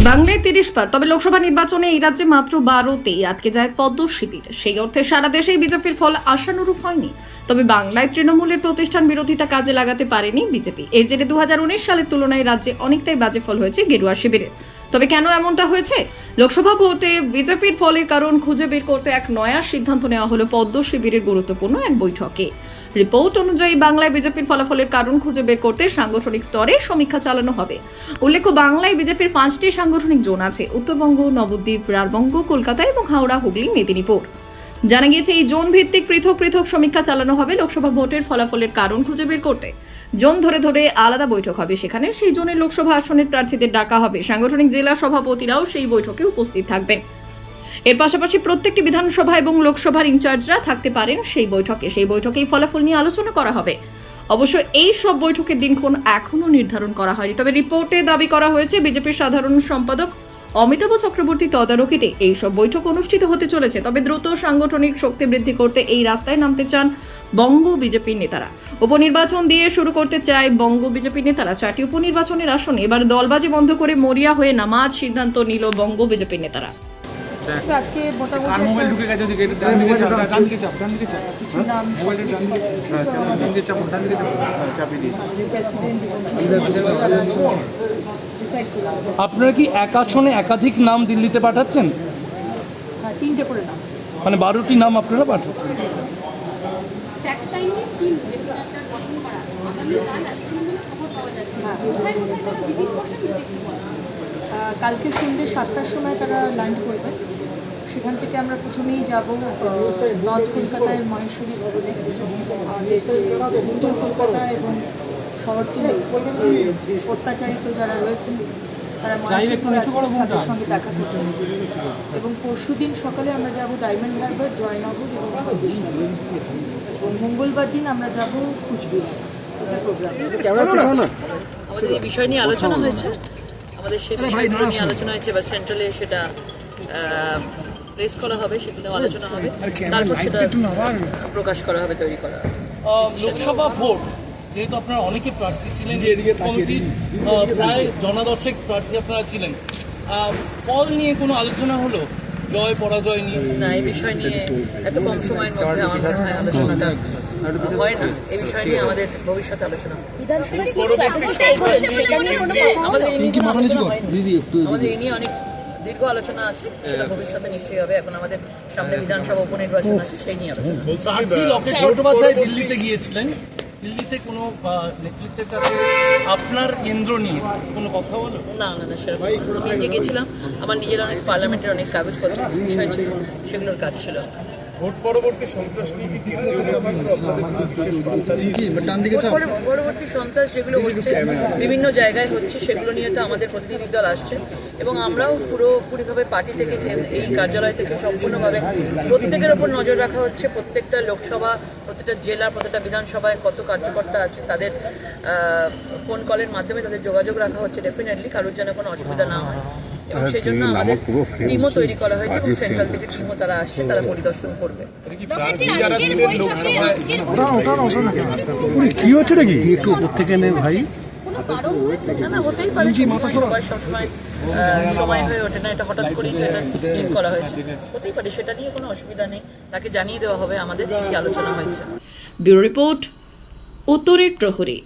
বাংলায় 30 পার, তবে লোকসভা নির্বাচনে এই রাজ্যে মাত্র 12তেই আটকে যায় পদ্ম শিবির। সেই অর্থে সারা দেশেই বিজেপির ফল আশানুরূপ হয়নি। তবে বাংলায় তৃণমূলের প্রতিষ্ঠান বিরোধিতা কাজে লাগাতে পারেনি বিজেপি। এর জেরে 2019 সালের তুলনায় রাজ্যে অনেকটাই বাজে ফল হয়েছে গেরুয়া শিবিরের। তবে কেন এমনটা হয়েছে? লোকসভা ভোটে বিজেপির ফলের কারণ খুঁজে বের করতে এক নয়া সিদ্ধান্ত নেওয়া হলো পদ্ম শিবিরের গুরুত্বপূর্ণ এক বৈঠকে। রিপোর্ট অনুযায়ী বাংলায় বিজেপির ফলাফলের কারণ খুঁজে বের করতে সাংগঠনিক স্তরে সমীক্ষা চালানো হবে। উল্লেখ্য, বাংলায় বিজেপির 5টি সাংগঠনিক জোন আছে: উত্তরবঙ্গ, নবদ্বীপ, রাঢ়বঙ্গ, কলকাতা এবং হাওড়া, হুগলি, মেদিনীপুর। জানা গিয়েছে এই জোন ভিত্তিক পৃথক পৃথক সমীক্ষা চালানো হবে লোকসভা ভোটের ফলাফলের কারণ খুঁজে বের করতে। জোন ধরে ধরে আলাদা বৈঠক হবে, সেখানে সেই জোনের লোকসভা আসনের প্রার্থীদের ডাকা হবে। সাংগঠনিক জেলা সভাপতিরাও সেই বৈঠকে উপস্থিত থাকবেন। এর পাশাপাশি প্রত্যেকটি বিধানসভা এবং লোকসভার ইনচার্জরা থাকতে পারেন সেই বৈঠকে। সেই বৈঠকেই ফলাফল নিয়ে আলোচনা করা হবে। অবশ্য এই সব বৈঠকের দিনক্ষণ এখনো নির্ধারণ করা হয়নি। তবে রিপোর্টে দাবি করা হয়েছে বিজেপির সাধারণ সম্পাদক অমিতাভ চক্রবর্তী তদারকিতে এই সব বৈঠক অনুষ্ঠিত হতে চলেছে। তবে দ্রুত সাংগঠনিক শক্তি বৃদ্ধি করতে এই রাস্তায় নামতে চান বঙ্গ বিজেপির নেতারা। উপনির্বাচন দিয়ে শুরু করতে চায় বঙ্গ বিজেপির নেতারা। 4টি উপনির্বাচনের আসনে এবার দলবাজি বন্ধ করে মরিয়া হয়ে নামাজ সিদ্ধান্ত নিল বঙ্গ বিজেপির নেতারা। আজকে মোবাইল ঢুকে গেছে ওদিকে ডান দিকে চাপ কিছু নাম আপনারা কি এক আসনে একাধিক নাম দিল্লিতে পাঠাচ্ছেন? হ্যাঁ, 3টে করে নাম, মানে 12টি নাম আপনারা পাঠাচ্ছেন। কালকে সন্ধ্যে 7টার সময় তারা ল্যান্ড করবে। সেখান থেকে আমরা প্রথমেই যাব নর্থ কলকাতায় মহেশ্বরী ভবনে, উত্তর কলকাতা এবং শহরতলি অত্যাচারিত যারা রয়েছেন তারা তাদের সঙ্গে দেখা করতে হবে। এবং পরশুদিন সকালে আমরা যাব ডায়মন্ড হারবার, জয়নগর এবং সন্দেশখালী। এবং মঙ্গলবার দিন আমরা যাব কুচবিহার। আমাদের এই বিষয় নিয়ে আলোচনা হয়েছে, আমাদের সেই বিষয়গুলো নিয়ে আলোচনা হয়েছে। এবার সেন্ট্রালে সেটা প্রেস করা হবে, সেগুলো আলোচনা হবে, তারপর সেটা প্রকাশ করা হবে, তৈরি করা হবে। লোকসভা ভোট যেহেতু আপনারা অনেকে প্রার্থী ছিলেন, কমিটির প্রায় জনাদশেক প্রার্থী আপনারা ছিলেন, ফল নিয়ে কোনো আলোচনা হলো? জয় পরাজয় নিয়ে না, এই বিষয় নিয়ে এত কম সময়ের মধ্যে আমার মনে হয় আলোচনাটা হয় না। এই বিষয় নিয়ে আমাদের ভবিষ্যতে আলোচনা হবে। আমাদের এই নিয়ে অনেক দীর্ঘ আলোচনা আছে, সেটা ভবিষ্যতে নিশ্চয়ই হবে। এখন আমাদের সামনে বিধানসভা উপনির্বাচন আছে, সেই নিয়ে আলোচনা। চট্টোপাধ্যায় দিল্লিতে গিয়েছিলেন, দিল্লিতে কোনো নেতৃত্বের কাছে আপনার কেন্দ্র নিয়ে কোনো কথা হলো? না, সেরকম আমি গেছিলাম, আমার নিজের অনেক পার্লামেন্টের অনেক কাগজপত্র বিষয় ছিল, সেগুলোর কাজ ছিল। ভোট পরবর্তী সন্ত্রাস পরবর্তী সন্ত্রাস যেগুলো হচ্ছে বিভিন্ন জায়গায় হচ্ছে, সেগুলো নিয়ে তো আমাদের প্রতিনিধি দল আসছে এবং আমরাও পুরোপুরিভাবে পার্টি থেকে এই কার্যালয় থেকে সম্পূর্ণভাবে প্রত্যেকের ওপর নজর রাখা হচ্ছে। প্রত্যেকটা লোকসভা, প্রত্যেকটা জেলা, প্রত্যেকটা বিধানসভায় কত কার্যকর্তা আছে তাদের ফোন কলের মাধ্যমে তাদের যোগাযোগ রাখা হচ্ছে। ডেফিনেটলি কারোর যেন কোনো অসুবিধা না হয় এবং সেই জন্য আমাদের টিমও তৈরি করা হয়েছে এবং সেন্ট্রাল থেকে টিমও তারা আসছে, তারা পরিদর্শন করবে। কি হচ্ছে নাকি একটু উপর থেকে নেন ভাই? না, হতেই পারে, সবসময় সময় হয়ে ওঠে না, এটা হঠাৎ করেই ঠিক করা হয়েছে, হতেই পারে, সেটা নিয়ে কোনো অসুবিধা নেই। তাকে জানিয়ে দেওয়া হবে আমাদের কি আলোচনা হয়েছে। ব্যুরো রিপোর্ট, উত্তরের প্রহরী।